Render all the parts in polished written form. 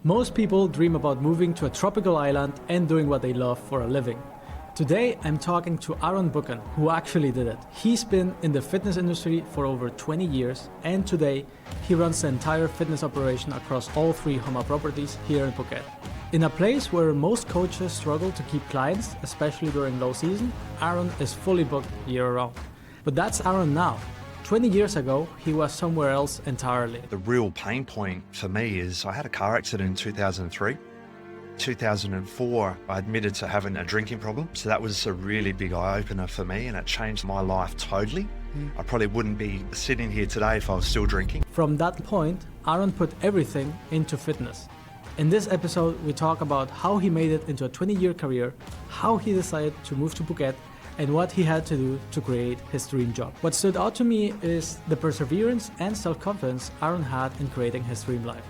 Most people dream about moving to a tropical island and doing what they love for a living. Today, I'm talking to Aaron Buchan, who actually did it. He's been in the fitness industry for over 20 years, and today he runs the entire fitness operation across all 3 Homa properties here in Phuket. In a place where most coaches struggle to keep clients, especially during low season, Aaron is fully booked year-round. But that's Aaron now. 20 years ago, he was somewhere else entirely. The real pain point for me is I had a car accident in 2003. 2004, I admitted to having a drinking problem. So that was a really big eye-opener for me, and it changed my life totally. I probably wouldn't be sitting here today if I was still drinking. From that point, Aaron put everything into fitness. In this episode, we talk about how he made it into a 20-year career, how he decided to move to Phuket, and what he had to do to create his dream job. What stood out to me is the perseverance and self-confidence Aaron had in creating his dream life.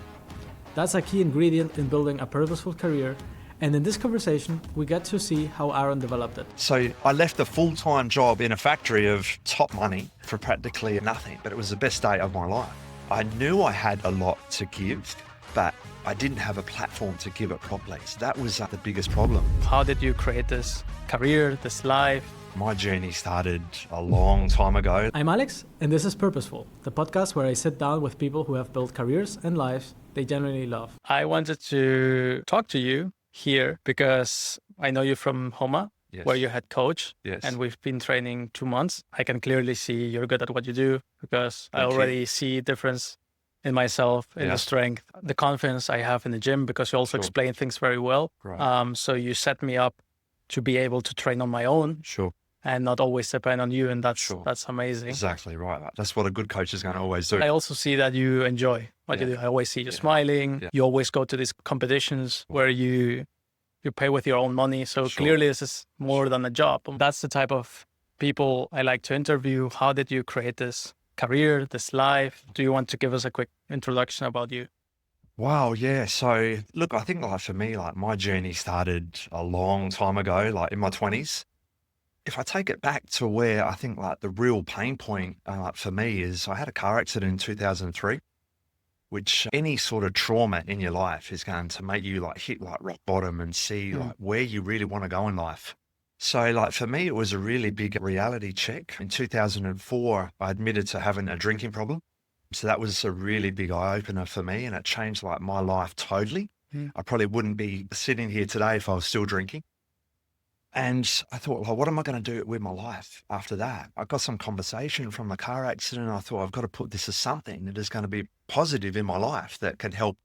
That's a key ingredient in building a purposeful career, and in this conversation, we get to see how Aaron developed it. So I left a full-time job in a factory of top money for practically nothing, but it was the best day of my life. I knew I had a lot to give, but I didn't have a platform to give it properly. So that was the biggest problem. How did you create this career, this life? My journey started a long time ago. I'm Alex, and this is Purposeful, the podcast where I sit down with people who have built careers and lives they genuinely love. I wanted to talk to you here because I know you from Homa, Yes. where you're head coach, Yes. and we've been training 2 months. I can clearly see you're good at what you do because I Thank you. already see difference in myself, in Yeah. the strength, the confidence I have in the gym, because you also Sure. explain things very well. Right. So you set me up to be able to train on my own Sure. and not always depend on you, and Sure. that's amazing. Exactly right. That's what a good coach is going to always do. I also see that you enjoy what you Yeah. do. I always see you Yeah. smiling. Yeah. You always go to these competitions where you pay with your own money. So Sure. clearly this is more than a job. That's the type of people I like to interview. How did you create this career, this life? Do you want to give us a quick introduction about you? Wow, yeah. So look, I think for me, my journey started a long time ago, in my 20s. If I take it back to where I think the real pain point for me is I had a car accident in 2003, which any sort of trauma in your life is going to make you hit rock bottom and see where you really want to go in life. So for me, it was a really big reality check. In 2004, I admitted to having a drinking problem. So that was a really big eye-opener for me, and it changed my life totally. I probably wouldn't be sitting here today if I was still drinking. And I thought, what am I going to do with my life after that? I got some conversation from the car accident. I thought, I've got to put this as something that is going to be positive in my life that can help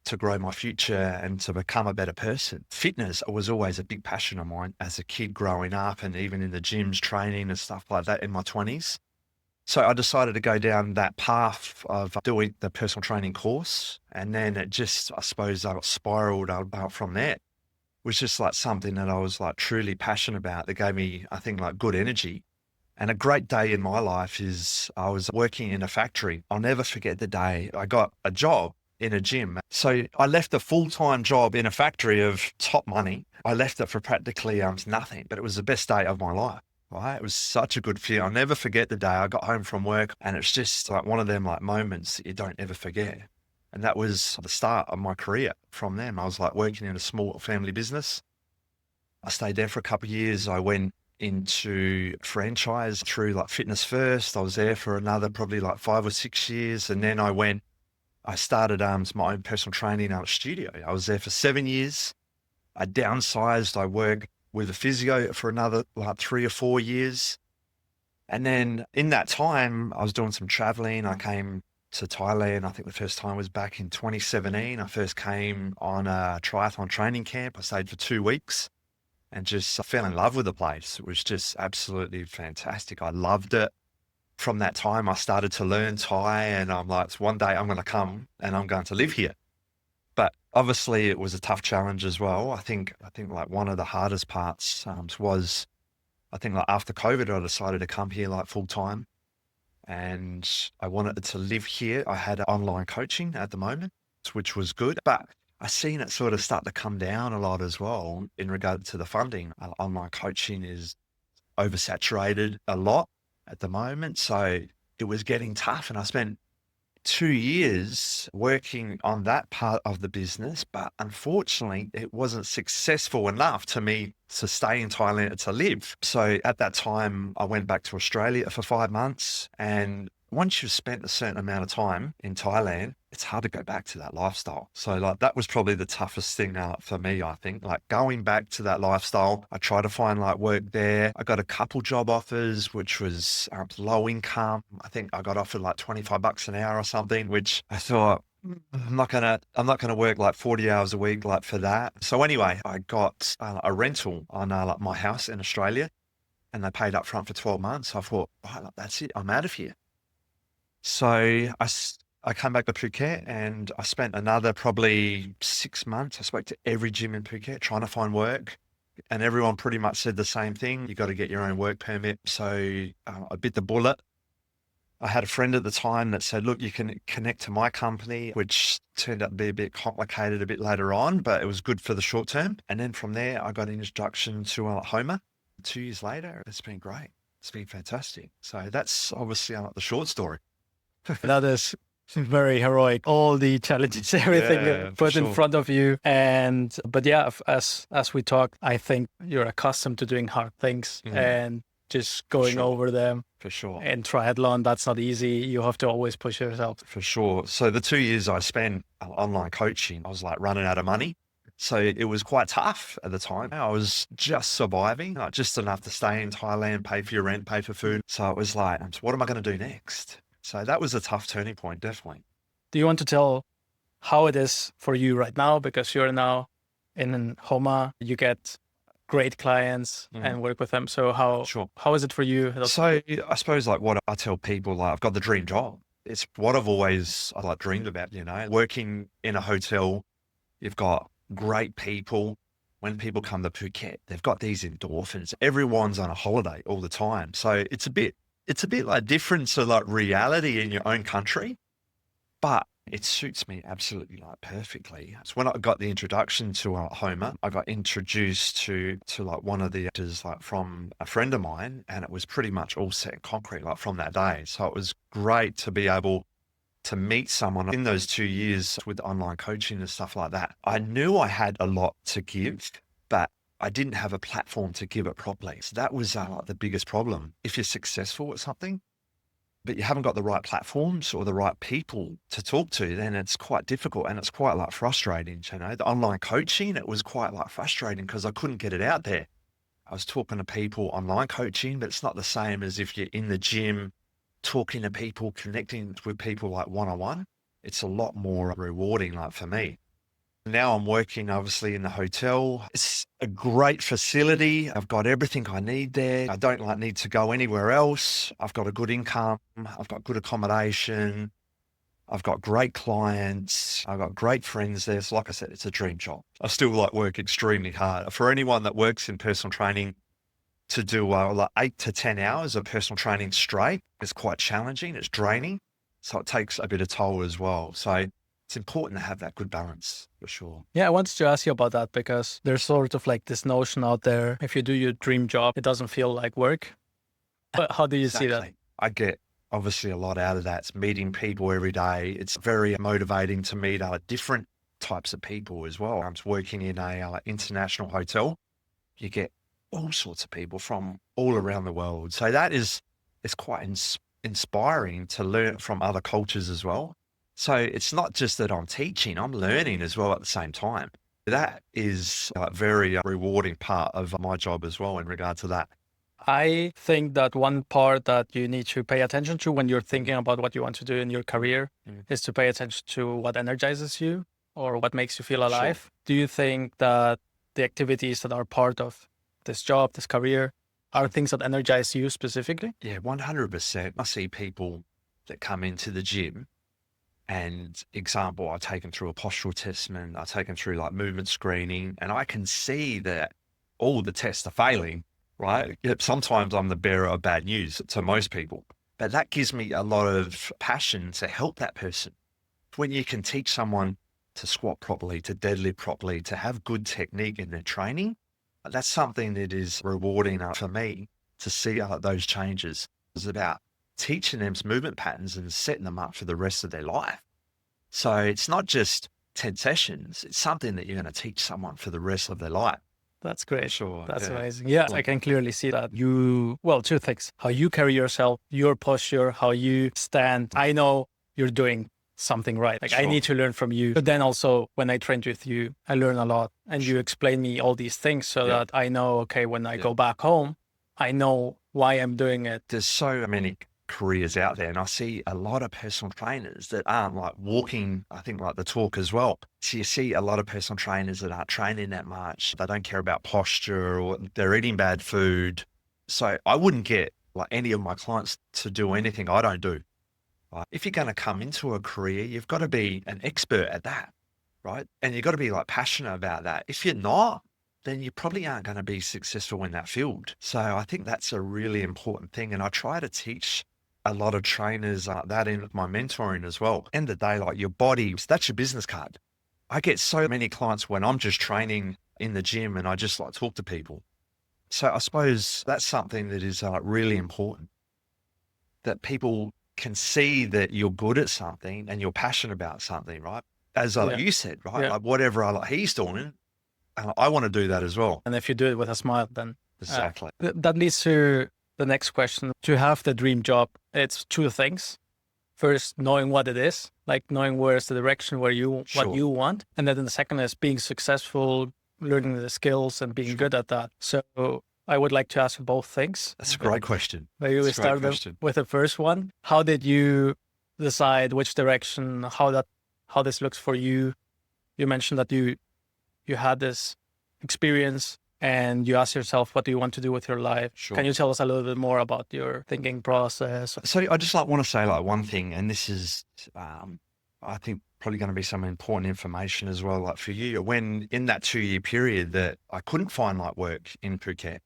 to grow my future and to become a better person. Fitness was always a big passion of mine as a kid growing up, and even in the gyms, training and stuff like that in my 20s. So I decided to go down that path of doing the personal training course. And then it just, I suppose, I spiraled out from there. It was just something that I was truly passionate about that gave me, I think, good energy. And a great day in my life is I was working in a factory. I'll never forget the day I got a job in a gym. So I left a full-time job in a factory of top money. I left it for practically nothing, but it was the best day of my life. Right? It was such a good feeling. I'll never forget the day I got home from work, and it's just one of them moments that you don't ever forget. And that was the start of my career. From then, I was working in a small family business. I stayed there for a couple of years. I went into franchise through Fitness First. I was there for another probably 5 or 6 years. And then I started my own personal training studio. I was there for 7 years. I downsized. I worked with a physio for another 3 or 4 years. And then in that time, I was doing some traveling. I came to Thailand. I think the first time was back in 2017. I first came on a triathlon training camp. I stayed for 2 weeks and just fell in love with the place. It was just absolutely fantastic. I loved it. From that time, I started to learn Thai, and I'm one day I'm going to come and I'm going to live here. But obviously it was a tough challenge as well. I think one of the hardest parts was, I think after COVID, I decided to come here full time, and I wanted to live here. I had online coaching at the moment, which was good, but I seen it sort of start to come down a lot as well in regard to the funding. Online coaching is oversaturated a lot at the moment. So it was getting tough, and I spent 2 years working on that part of the business, but unfortunately, it wasn't successful enough to me to stay in Thailand to live. So at that time, I went back to Australia for 5 months. And once you've spent a certain amount of time in Thailand, it's hard to go back to that lifestyle. So like that was probably the toughest thing for me, I think. Like going back to that lifestyle, I tried to find like work there. I got a couple job offers, which was low income. I think I got offered like $25 an hour or something, which I thought, I'm not gonna work like 40 hours a week like for that. So anyway, I got a rental on like my house in Australia, and they paid up front for 12 months. So I thought, right, that's it. I'm out of here. So I came back to Phuket, and I spent another probably 6 months. I spoke to every gym in Phuket trying to find work, and everyone pretty much said the same thing. You got to get your own work permit. So I bit the bullet. I had a friend at the time that said, look, you can connect to my company, which turned out to be a bit complicated a bit later on, but it was good for the short term. And then from there, I got an introduction to Homa. 2 years later, it's been great. It's been fantastic. So that's obviously the short story. That is very heroic. All the challenges, everything put in front of you. But yeah, as we talked, I think you're accustomed to doing hard things and just going over them. For sure. And triathlon, that's not easy. You have to always push yourself. For sure. So the 2 years I spent online coaching, I was like running out of money. So it was quite tough at the time. I was just surviving, just enough to stay in Thailand, pay for your rent, pay for food. So it was like, what am I going to do next? So that was a tough turning point, definitely. Do you want to tell how it is for you right now? Because you're now in Homa, you get great clients and work with them. So how is it for you? So I suppose like what I tell people, like I've got the dream job. It's what I've always dreamed about, working in a hotel. You've got great people. When people come to Phuket, they've got these endorphins. Everyone's on a holiday all the time. So it's a bit like different to like reality in your own country, but it suits me absolutely like perfectly. So when I got the introduction to Homa, I got introduced to like one of the actors like from a friend of mine, and it was pretty much all set in concrete like from that day. So it was great to be able to meet someone in those 2 years with online coaching and stuff like that. I knew I had a lot to give, but I didn't have a platform to give it properly. So that was the biggest problem. If you're successful at something, but you haven't got the right platforms or the right people to talk to, then it's quite difficult and it's quite like frustrating. The online coaching, it was quite like frustrating because I couldn't get it out there. I was talking to people online coaching, but it's not the same as if you're in the gym, talking to people, connecting with people like one-on-one. It's a lot more rewarding like for me. Now I'm working obviously in the hotel. It's a great facility. I've got everything I need there. I don't need to go anywhere else. I've got a good income. I've got good accommodation. I've got great clients. I've got great friends there. So like I said, it's a dream job. I still work extremely hard. For anyone that works in personal training, to do 8 to 10 hours of personal training straight is quite challenging. It's draining. So it takes a bit of toll as well. So it's important to have that good balance for sure. Yeah, I wanted to ask you about that because there's sort of like this notion out there. If you do your dream job, it doesn't feel like work. But how do you see that? I get obviously a lot out of that. It's meeting people every day. It's very motivating to meet different types of people as well. I'm working in a international hotel. You get all sorts of people from all around the world. So it's quite inspiring to learn from other cultures as well. So it's not just that I'm teaching, I'm learning as well at the same time. That is a very rewarding part of my job as well in regard to that. I think that one part that you need to pay attention to when you're thinking about what you want to do in your career is to pay attention to what energizes you or what makes you feel alive. Sure. Do you think that the activities that are part of this job, this career, are things that energize you specifically? Yeah, 100%. I see people that come into the gym and example, I take them through a postural assessment, I take them through movement screening, and I can see that all the tests are failing, right? Sometimes I'm the bearer of bad news to most people, but that gives me a lot of passion to help that person. When you can teach someone to squat properly, to deadlift properly, to have good technique in their training, that's something that is rewarding for me to see those changes. It's about teaching them movement patterns and setting them up for the rest of their life. So it's not just 10 sessions, it's something that you're going to teach someone for the rest of their life. That's great. Sure. That's yeah. amazing. Yeah, I can clearly see that two things, how you carry yourself, your posture, how you stand. I know you're doing something right. Like I Sure. need to learn from you. But then also when I trained with you, I learn a lot and you explain me all these things so Yeah. that I know, okay, when I Yeah. go back home, I know why I'm doing it. There's so many careers out there, and I see a lot of personal trainers that aren't like walking, I think, like the talk as well. So you see a lot of personal trainers that aren't training that much. They don't care about posture, or they're eating bad food. So I wouldn't get like any of my clients to do anything I don't do. Right? If you're going to come into a career, you've got to be an expert at that, right? And you've got to be like passionate about that. If you're not, then you probably aren't going to be successful in that field. So I think that's a really important thing. And I try to teach a lot of trainers that in my mentoring as well. End of the day, like your body, that's your business card. I get so many clients when I'm just training in the gym and I just like talk to people. So I suppose that's something that is really important, that people can see that you're good at something and you're passionate about something, right? As you said, right? Yeah. Like whatever he's doing, I want to do that as well. And if you do it with a smile, then Exactly. that leads to the next question. To have the dream job, it's two things. First, knowing what it is, like knowing where's the direction what you want. And then the second is being successful, learning the skills and being good at that. So I would like to ask you both things. That's a great question. Maybe we start with the first one. How did you decide which direction, how this looks for you? You mentioned that you had this experience and you ask yourself, what do you want to do with your life? Sure. Can you tell us a little bit more about your thinking process? So I just want to say like one thing, and this is, I think probably going to be some important information as well. Like for you, when in that 2-year period that I couldn't find like work in Phuket,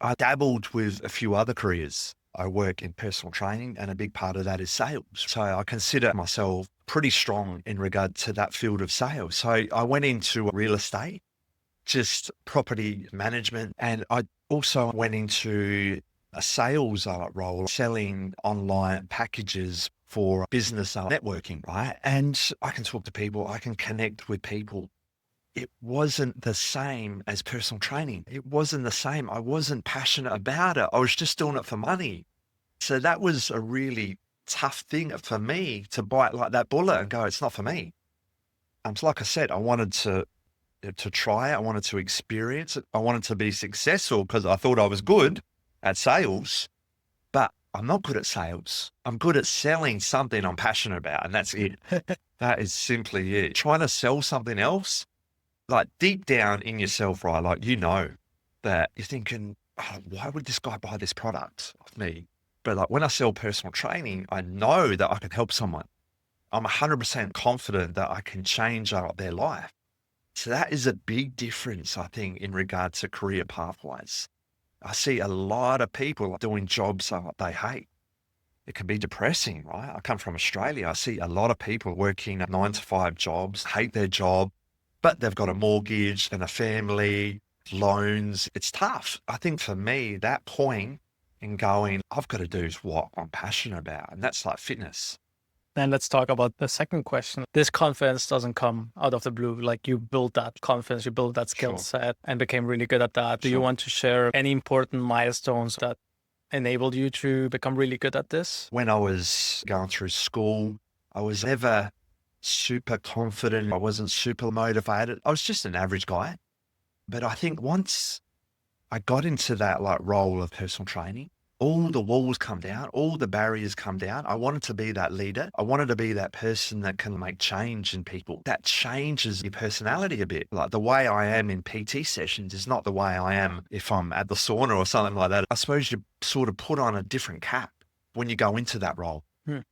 I dabbled with a few other careers. I work in personal training and a big part of that is sales. So I consider myself pretty strong in regard to that field of sales. So I went into real estate, just property management. And I also went into a sales role, selling online packages for business networking, right? And I can talk to people, I can connect with people. It wasn't the same as personal training. It wasn't the same. I wasn't passionate about it. I was just doing it for money. So that was a really tough thing for me to bite like that bullet and go, it's not for me. So like I said, I wanted to try it. I wanted to experience it. I wanted to be successful because I thought I was good at sales, but I'm not good at sales. I'm good at selling something I'm passionate about. And that's it. That is simply it. Trying to sell something else, like deep down in yourself, right? Like, you know, that you're thinking, oh, why would this guy buy this product of me? But like when I sell personal training, I know that I can help someone. I'm 100% confident that I can change their life. So that is a big difference, I think, in regard to career pathways. I see a lot of people doing jobs they hate. It can be depressing, right? I come from Australia. I see a lot of people working 9-to-5 jobs, hate their job, but they've got a mortgage and a family, loans. It's tough. I think for me, that point in going, I've got to do what I'm passionate about. And that's like fitness. Then let's talk about the second question. This confidence doesn't come out of the blue. Like you built that confidence, you built that skill set and became really good at that. Do you want to share any important milestones that enabled you to become really good at this? When I was going through school, I was never super confident. I wasn't super motivated. I was just an average guy. But I think once I got into that like role of personal training, all the walls come down, all the barriers come down. I wanted to be that leader. I wanted to be that person that can make change in people. That changes your personality a bit. Like the way I am in PT sessions is not the way I am if I'm at the sauna or something like that. I suppose you sort of put on a different cap when you go into that role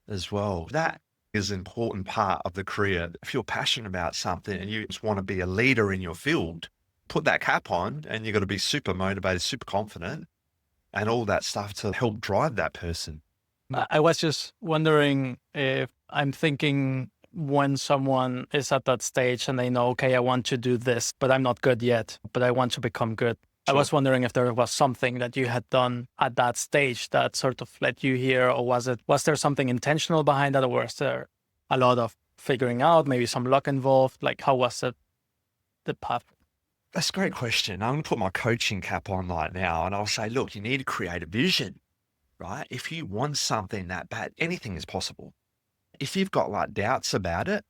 as well. That is an important part of the career. If you're passionate about something and you just want to be a leader in your field, put that cap on and you've got to be super motivated, super confident, and all that stuff to help drive that person. I was just wondering if I'm thinking when someone is at that stage and they know, okay, I want to do this, but I'm not good yet, but I want to become good. I was wondering if there was something that you had done at that stage that sort of led you here, or was there something intentional behind that, or was there a lot of figuring out, maybe some luck involved? Like, how was it, the path? That's a great question. I'm going to put my coaching cap on right now and I'll say, look, you need to create a vision, right? If you want something that bad, anything is possible. If you've got like doubts about it,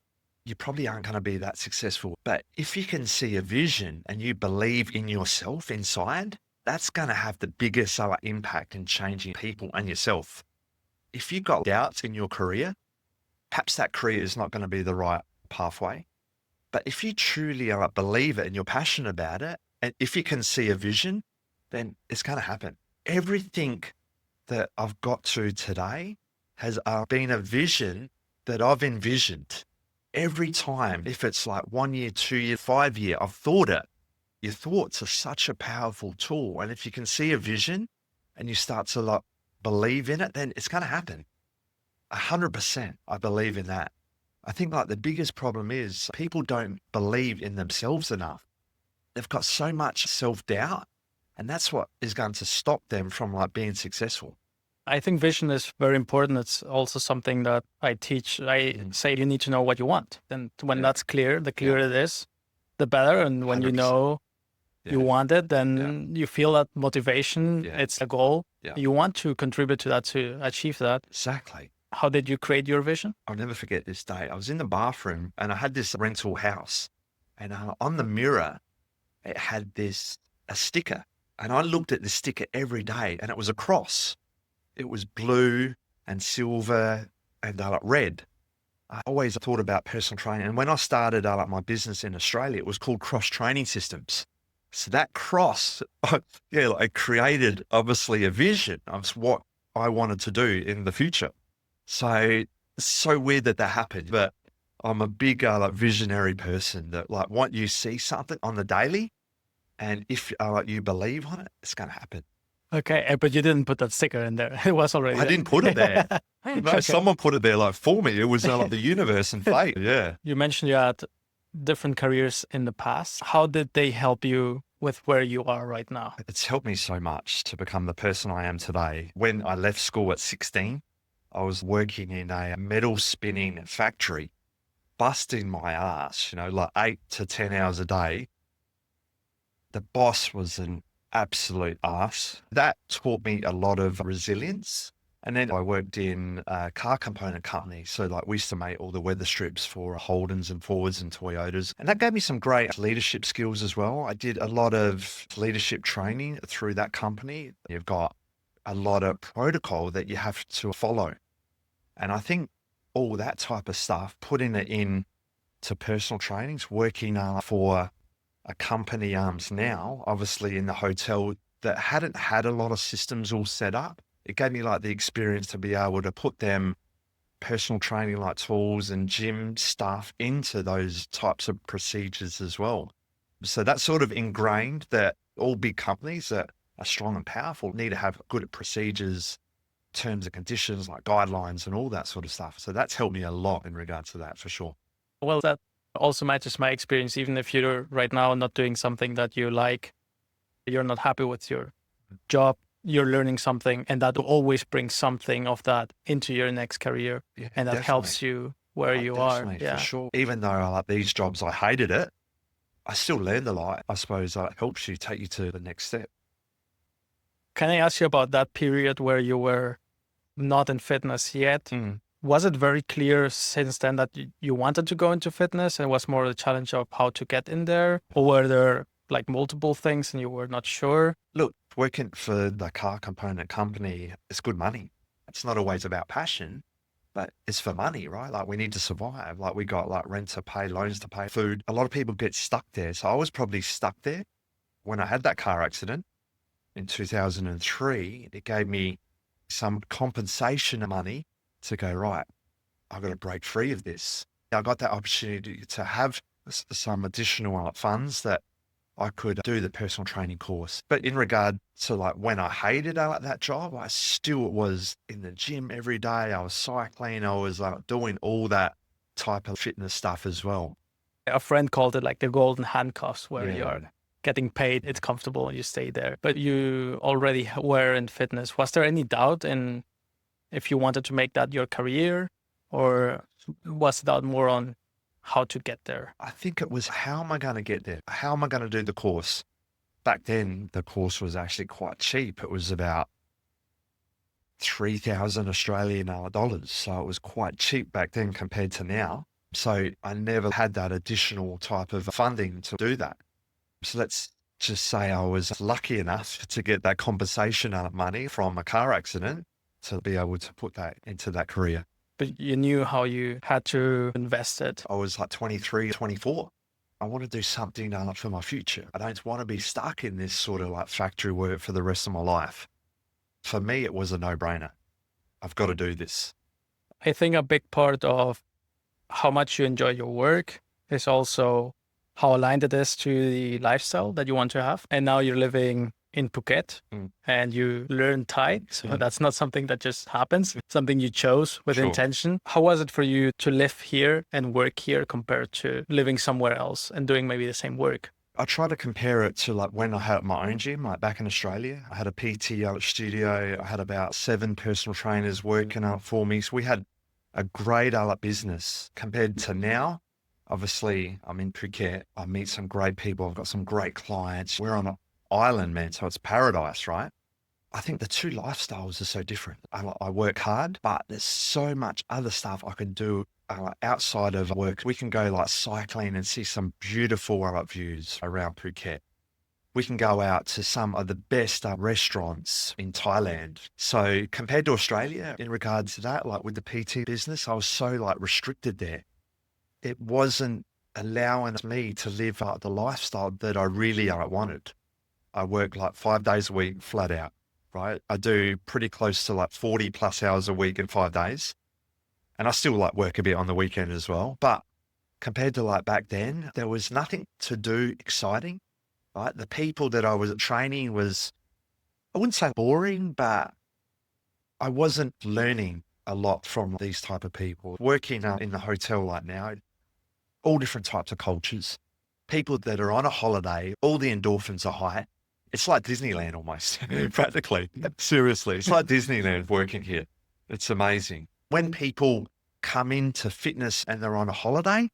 you probably aren't going to be that successful. But if you can see a vision and you believe in yourself inside, that's going to have the biggest impact in changing people and yourself. If you've got doubts in your career, perhaps that career is not going to be the right pathway. But if you truly believe it and you're passionate about it, and if you can see a vision, then it's going to happen. Everything that I've got to today has been a vision that I've envisioned. Every time, if it's like 1 year, 2 year, 5 year, I've thought it. Your thoughts are such a powerful tool. And if you can see a vision and you start to like believe in it, then it's going to happen. 100%. I believe in that. I think like the biggest problem is people don't believe in themselves enough. They've got so much self-doubt, and that's what is going to stop them from like being successful. I think vision is very important. It's also something that I teach. I say you need to know what you want. And when that's clear, the clearer it is, the better. And when 100%. you know you want it, then you feel that motivation. It's a goal. You want to contribute to that, to achieve that. Exactly. How did you create your vision? I'll never forget this day. I was in the bathroom and I had this rental house, and on the mirror, it had a sticker, and I looked at the sticker every day, and it was a cross. It was blue and silver and red. I always thought about personal training. And when I started my business in Australia, it was called Cross Training Systems. So that cross, it created obviously a vision of what I wanted to do in the future. So it's so weird that happened, but I'm a big visionary person that once you see something on the daily, and if you believe on it, it's going to happen. Okay, but you didn't put that sticker in there. It was already I didn't put it there. No, someone put it there for me. It was the universe and fate. Yeah. You mentioned you had different careers in the past. How did they help you with where you are right now? It's helped me so much to become the person I am today. When I left school at 16, I was working in a metal spinning factory, busting my ass, 8 to 10 hours a day. The boss was an absolute ass. That taught me a lot of resilience. And then I worked in a car component company. So we used to make all the weather strips for Holdens and Fords and Toyotas. And that gave me some great leadership skills as well. I did a lot of leadership training through that company. You've got a lot of protocol that you have to follow. And I think all that type of stuff, putting it in to personal trainings, working for a company now, obviously in the hotel that hadn't had a lot of systems all set up. It gave me the experience to be able to put them personal training tools and gym stuff into those types of procedures as well. So that's sort of ingrained that all big companies that are strong and powerful need to have good procedures, terms and conditions, guidelines and all that sort of stuff. So that's helped me a lot in regards to that for sure. Well, that also matches my experience. Even if you're right now not doing something that you like, you're not happy with your job, you're learning something, and that will always bring something of that into your next career. Yeah, and that helps you where you are. Yeah, for sure. Even though these jobs, I hated it, I still learned a lot. I suppose it helps you, take you to the next step. Can I ask you about that period where you were not in fitness yet? Was it very clear since then that you wanted to go into fitness, and it was more the challenge of how to get in there? Or were there multiple things and you were not sure? Look, working for the car component company, it's good money. It's not always about passion, but it's for money, right? We need to survive. We got rent to pay, loans to pay, food. A lot of people get stuck there. So I was probably stuck there when I had that car accident in 2003. It gave me some compensation money to go, right, I've got to break free of this. I got that opportunity to have some additional funds that I could do the personal training course. But in regard to when I hated that job, I still was in the gym every day. I was cycling. I was doing all that type of fitness stuff as well. A friend called it the golden handcuffs, where you're getting paid, it's comfortable, and you stay there. But you already were in fitness. Was there any doubt in if you wanted to make that your career, or was the doubt more on how to get there? I think it was, how am I going to get there? How am I going to do the course? Back then, the course was actually quite cheap. It was about 3,000 Australian dollars. So it was quite cheap back then compared to now. So I never had that additional type of funding to do that. So let's just say I was lucky enough to get that compensation money from a car accident to be able to put that into that career. But you knew how you had to invest it. I was like 23, 24. I want to do something for my future. I don't want to be stuck in this sort of like factory work for the rest of my life. For me, it was a no-brainer. I've got to do this. I think a big part of how much you enjoy your work is also how aligned it is to the lifestyle that you want to have. And now you're living in Phuket and you learn Thai. So that's not something that just happens, something you chose with intention. How was it for you to live here and work here compared to living somewhere else and doing maybe the same work? I try to compare it to like when I had my own gym, like back in Australia. I had a PT studio. I had about 7 personal trainers working out for me. So we had a great business compared to now. Obviously, I'm in Phuket. I meet some great people. I've got some great clients. We're on an island, man, so it's paradise, right? I think the two lifestyles are so different. I work hard, but there's so much other stuff I can do outside of work. We can go like cycling and see some beautiful views around Phuket. We can go out to some of the best restaurants in Thailand. So compared to Australia, in regards to that, like with the PT business, I was so like restricted there. It wasn't allowing me to live the lifestyle that I really wanted. I work like 5 days a week flat out, right? I do pretty close to like 40 plus hours a week in 5 days. And I still like work a bit on the weekend as well. But compared to like back then, there was nothing to do exciting, right? The people that I was training was, I wouldn't say boring, but I wasn't learning a lot from these type of people. Working in the hotel like now, all different types of cultures, people that are on a holiday, all the endorphins are high. It's like Disneyland almost, practically. Seriously, it's like Disneyland working here. It's amazing. When people come into fitness and they're on a holiday,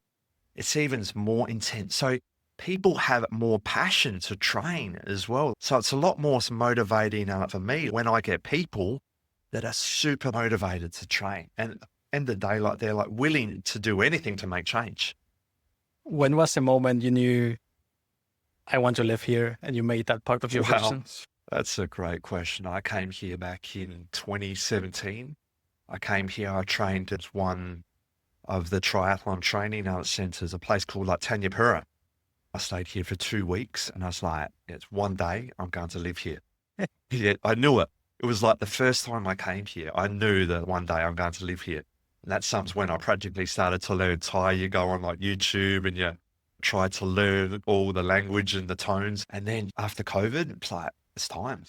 it's even more intense. So people have more passion to train as well. So it's a lot more motivating for me when I get people that are super motivated to train. And at the end of the day, like they're like willing to do anything to make change. When was the moment you knew, I want to live here, and you made that part of your vision? That's a great question. I came here back in 2017. I came here, I trained at one of the triathlon training centers, a place called like Tanyapura. I stayed here for 2 weeks and I was like, it's one day I'm going to live here. Yeah, I knew it. It was like the first time I came here, I knew that one day I'm going to live here. And that's when I practically started to learn Thai. You go on like YouTube and you try to learn all the language and the tones. And then after COVID, it's like, it's time.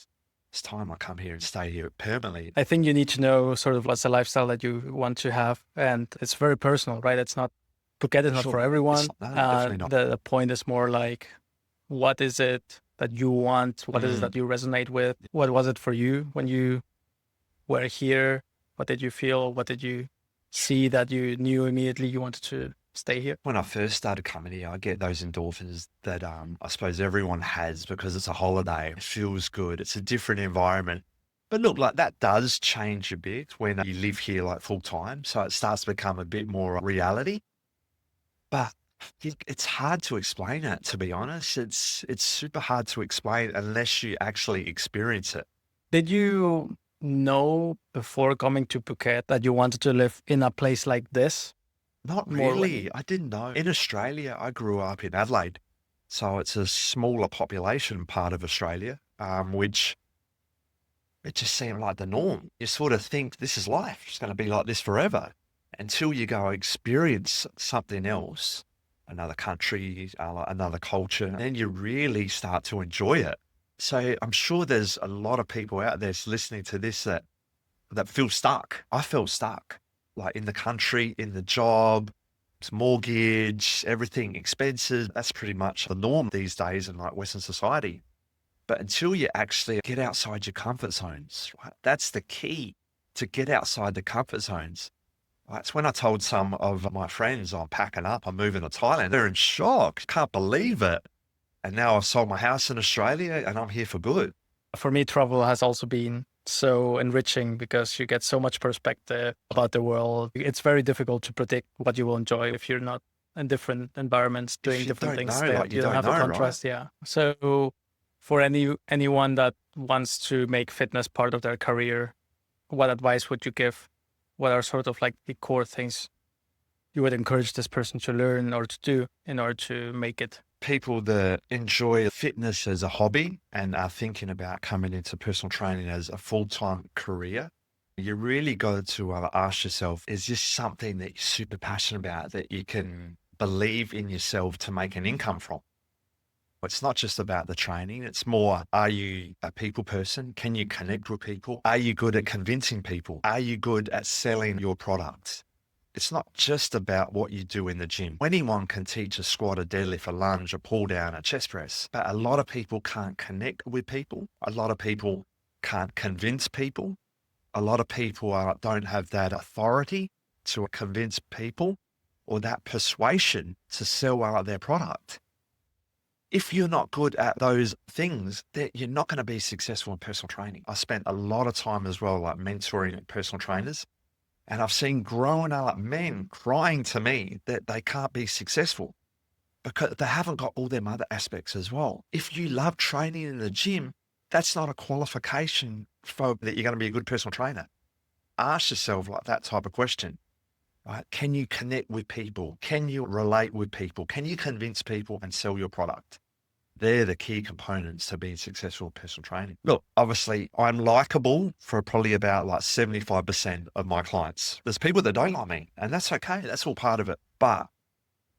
It's time I come here and stay here permanently. I think you need to know sort of what's the lifestyle that you want to have. And it's very personal, right? It's not, Phuket is not for everyone. Definitely not. The point is more like, what is it that you want? What is it that you resonate with? What was it for you when you were here? What did you feel? What did you see that you knew immediately you wanted to stay here? When I first started coming here, I get those endorphins that I suppose everyone has because it's a holiday. It feels good. It's a different environment. But look, like that does change a bit when you live here like full time. So it starts to become a bit more reality. But it's hard to explain it, to be honest. It's super hard to explain unless you actually experience it. Did you know before coming to Phuket that you wanted to live in a place like this? Not really. I didn't know. In Australia, I grew up in Adelaide. So it's a smaller population part of Australia, which it just seemed like the norm. You sort of think this is life. It's going to be like this forever until you go experience something else, another country, another culture, and then you really start to enjoy it. So I'm sure there's a lot of people out there listening to this that feel stuck. I felt stuck, like in the country, in the job, It's mortgage, everything, expenses. That's pretty much the norm these days in like Western society. But until you actually get outside your comfort zones, right? That's the key, to get outside the comfort zones. That's when I told some of my friends I'm packing up, I'm moving to Thailand. They're in shock. Can't believe it. And now I've sold my house in Australia and I'm here for good. For me, travel has also been so enriching because you get so much perspective about the world. It's very difficult to predict what you will enjoy if you're not in different environments doing different things. You don't have a contrast. Right? Yeah. So for anyone that wants to make fitness part of their career, what advice would you give? What are sort of like the core things you would encourage this person to learn or to do in order to make it? People that enjoy fitness as a hobby and are thinking about coming into personal training as a full-time career, you really got to ask yourself, is this something that you're super passionate about, that you can believe in yourself to make an income from? It's not just about the training. It's more, are you a people person? Can you connect with people? Are you good at convincing people? Are you good at selling your products? It's not just about what you do in the gym. Anyone can teach a squat, a deadlift, a lunge, a pull down, a chest press, but a lot of people can't connect with people. A lot of people can't convince people. A lot of people don't have that authority to convince people or that persuasion to sell their product. If you're not good at those things, then you're not going to be successful in personal training. I spent a lot of time as well, like mentoring personal trainers. And I've seen grown up men crying to me that they can't be successful because they haven't got all them other aspects as well. If you love training in the gym, that's not a qualification for that you're going to be a good personal trainer. Ask yourself like that type of question, right? Can you connect with people? Can you relate with people? Can you convince people and sell your product? They're the key components to being successful in personal training. Look, obviously, I'm likable for probably about like 75% of my clients. There's people that don't like me, and that's okay. That's all part of it. But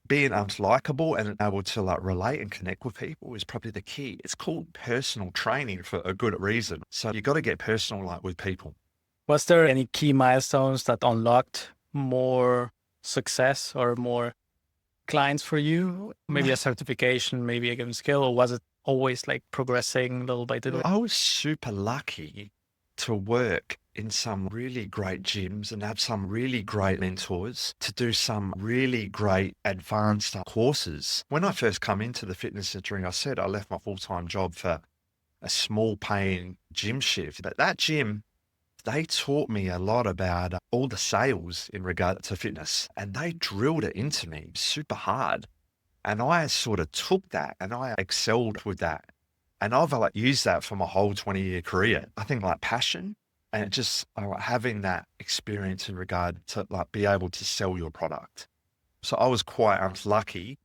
being unlikable and able to like relate and connect with people is probably the key. It's called personal training for a good reason. So you got to get personal like with people. Was there any key milestones that unlocked more success or more clients for you? Maybe a certification, maybe a given skill, or was it always like progressing little by little? I was super lucky to work in some really great gyms and have some really great mentors, to do some really great advanced courses. When I first come into the fitness industry, I said I left my full-time job for a small paying gym shift, but that gym, they taught me a lot about all the sales in regard to fitness, and they drilled it into me super hard. And I sort of took that and I excelled with that. And I've like used that for my whole 20-year career. I think like passion and just having that experience in regard to like be able to sell your product. So I was quite lucky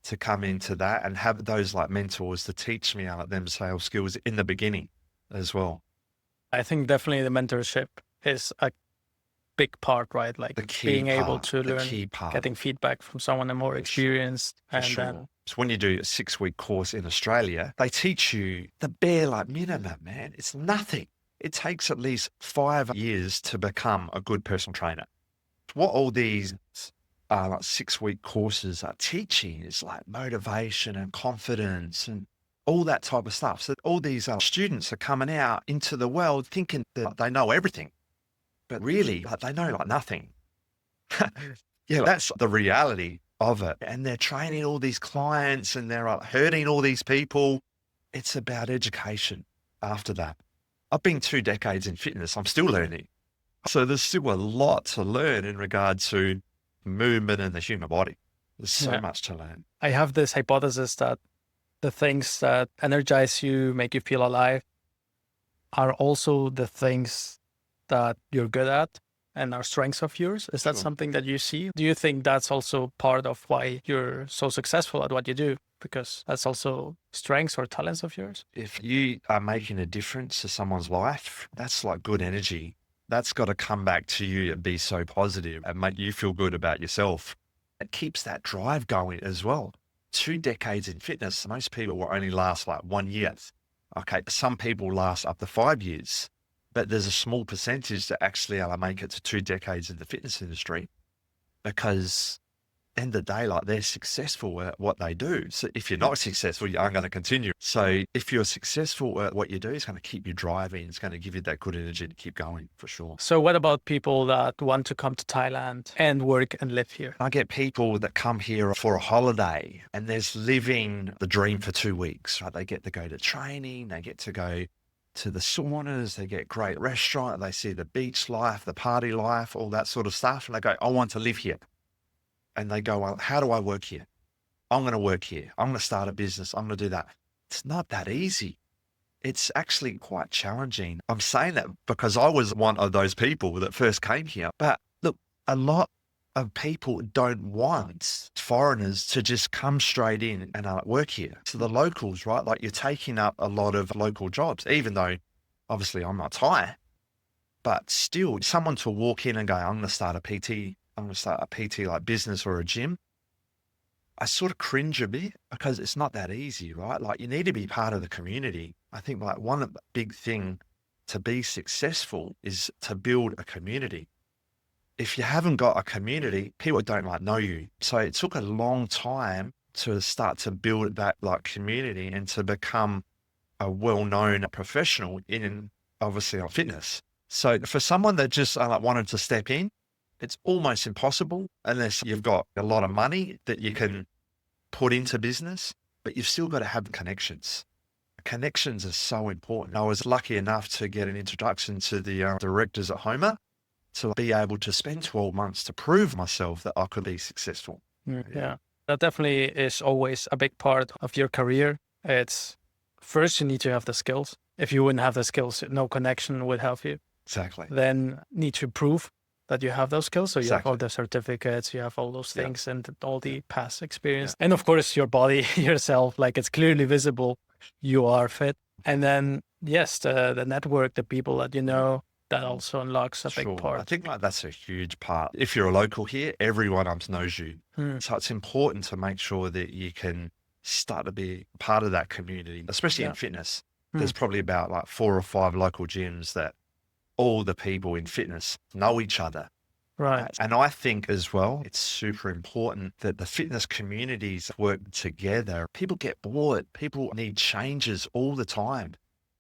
to come into that and have those like mentors to teach me them sales skills in the beginning as well. I think definitely the mentorship is a big part, right? Like being able to learn, getting feedback from someone more experienced. So when you do a 6-week course in Australia, they teach you the bare like minimum, man. It's nothing. It takes at least 5 years to become a good personal trainer. What all these like 6-week courses are teaching is like motivation and confidence and all that type of stuff. So all these students are coming out into the world thinking that they know everything, but really they know like nothing. Yeah, that's the reality of it. And they're training all these clients and they're hurting all these people. It's about education after that. I've been 2 decades in fitness. I'm still learning. So there's still a lot to learn in regard to movement and the human body. There's so much to learn. I have this hypothesis that the things that energize you, make you feel alive, are also the things that you're good at and are strengths of yours. Is that something that you see? Do you think that's also part of why you're so successful at what you do? Because that's also strengths or talents of yours? If you are making a difference to someone's life, that's like good energy. That's got to come back to you and be so positive and make you feel good about yourself. It keeps that drive going as well. 2 decades in fitness, most people will only last like 1 year. Okay, some people last up to 5 years, but there's a small percentage that actually make it to 2 decades in the fitness industry because end of the day, like they're successful at what they do. So if you're not successful, you aren't going to continue. So if you're successful at what you do, it's going to keep you driving. It's going to give you that good energy to keep going for sure. So what about people that want to come to Thailand and work and live here? I get people that come here for a holiday and there's living the dream for 2 weeks, right? They get to go to training, they get to go to the saunas, they get great restaurant, they see the beach life, the party life, all that sort of stuff. And they go, I want to live here. And they go, well, how do I work here? I'm going to work here. I'm going to start a business. I'm going to do that. It's not that easy. It's actually quite challenging. I'm saying that because I was one of those people that first came here. But look, a lot of people don't want foreigners to just come straight in and work here. So the locals, right? Like you're taking up a lot of local jobs, even though obviously I'm not Thai, but still someone to walk in and go, I'm going to start a PT. I'm going to start a PT like business or a gym. I sort of cringe a bit because it's not that easy, right? Like you need to be part of the community. I think like one of the big thing to be successful is to build a community. If you haven't got a community, people don't like know you. So it took a long time to start to build that like community and to become a well-known professional in obviously on fitness. So for someone that just wanted to step in, it's almost impossible unless you've got a lot of money that you can put into business, but you've still got to have connections. Connections are so important. I was lucky enough to get an introduction to the directors at Homer to be able to spend 12 months to prove myself that I could be successful. Yeah, that definitely is always a big part of your career. It's first you need to have the skills. If you wouldn't have the skills, no connection would help you. Exactly. Then need to prove that you have those skills. So you have Exactly. all the certificates, you have all those things and all the past experience. And of course, your body yourself, like it's clearly visible, you are fit. And then, yes, the network, the people that you know, that also unlocks a big part. I think like that's a huge part. If you're a local here, everyone knows you. So it's important to make sure that you can start to be part of that community, especially in fitness. There's probably about like 4 or 5 local gyms that all the people in fitness know each other. Right. And I think as well, it's super important that the fitness communities work together. People get bored. People need changes all the time.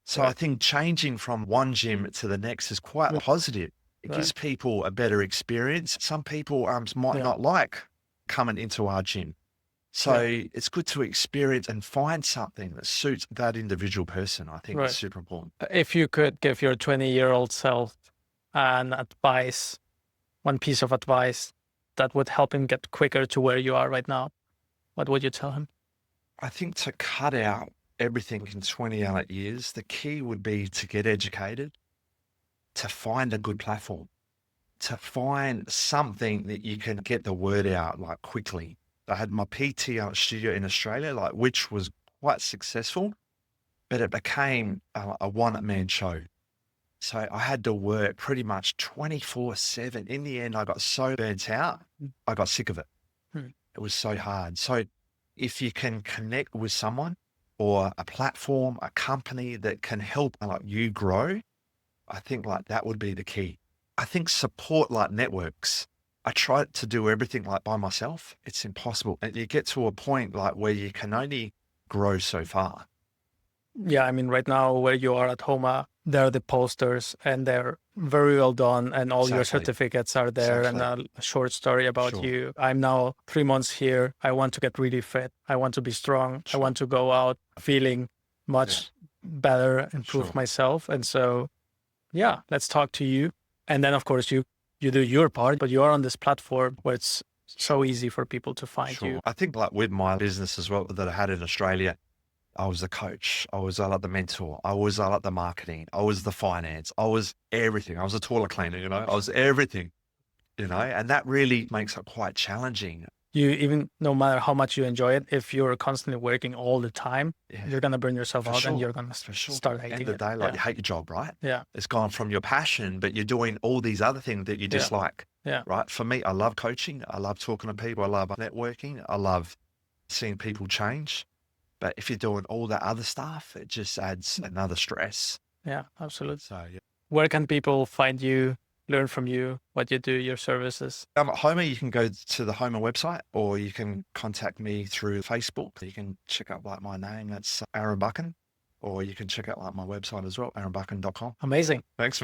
So I think changing from one gym to the next is quite positive. It gives people a better experience. Some people might not like coming into our gym. So it's good to experience and find something that suits that individual person. I think it's super important. If you could give your 20-year-old self an advice, one piece of advice that would help him get quicker to where you are right now, what would you tell him? I think to cut out everything in 28 years, the key would be to get educated, to find a good platform, to find something that you can get the word out like quickly. I had my PT studio in Australia, like which was quite successful, but it became a one-man show. So I had to work pretty much 24/7. In the end, I got so burnt out, I got sick of it. It was so hard. So if you can connect with someone or a platform, a company that can help you grow, I think like that would be the key. I think support like networks. I tried to do everything like by myself. It's impossible. And you get to a point like where you can only grow so far. Yeah, I mean, right now where you are at Homa, there are the posters and they're very well done and all your certificates are there and a short story about you. I'm now 3 months here. I want to get really fit. I want to be strong. I want to go out feeling much better, improve myself. And so, yeah, let's talk to you. And then, of course, you do your part, but you are on this platform where it's so easy for people to find you. I think like with my business as well that I had in Australia, I was the coach. I was like the mentor. I was like the marketing. I was the finance. I was everything. I was a toilet cleaner, I was everything, and that really makes it quite challenging. You even, no matter how much you enjoy it, if you're constantly working all the time, you're going to burn yourself out and you're going to start hating it. End of the day, like you hate your job, right? Yeah. It's gone from your passion, but you're doing all these other things that you dislike. Yeah. Right. For me, I love coaching. I love talking to people. I love networking. I love seeing people change. But if you're doing all that other stuff, it just adds another stress. Yeah, absolutely. So, Where can people find you learn from you, what you do, your services? Homer, you can go to the Homer website, or you can contact me through Facebook. You can check out like my name, that's Aaron Buchan, or you can check out like my website as well, aaronbuchan.com. Amazing. Thanks, man.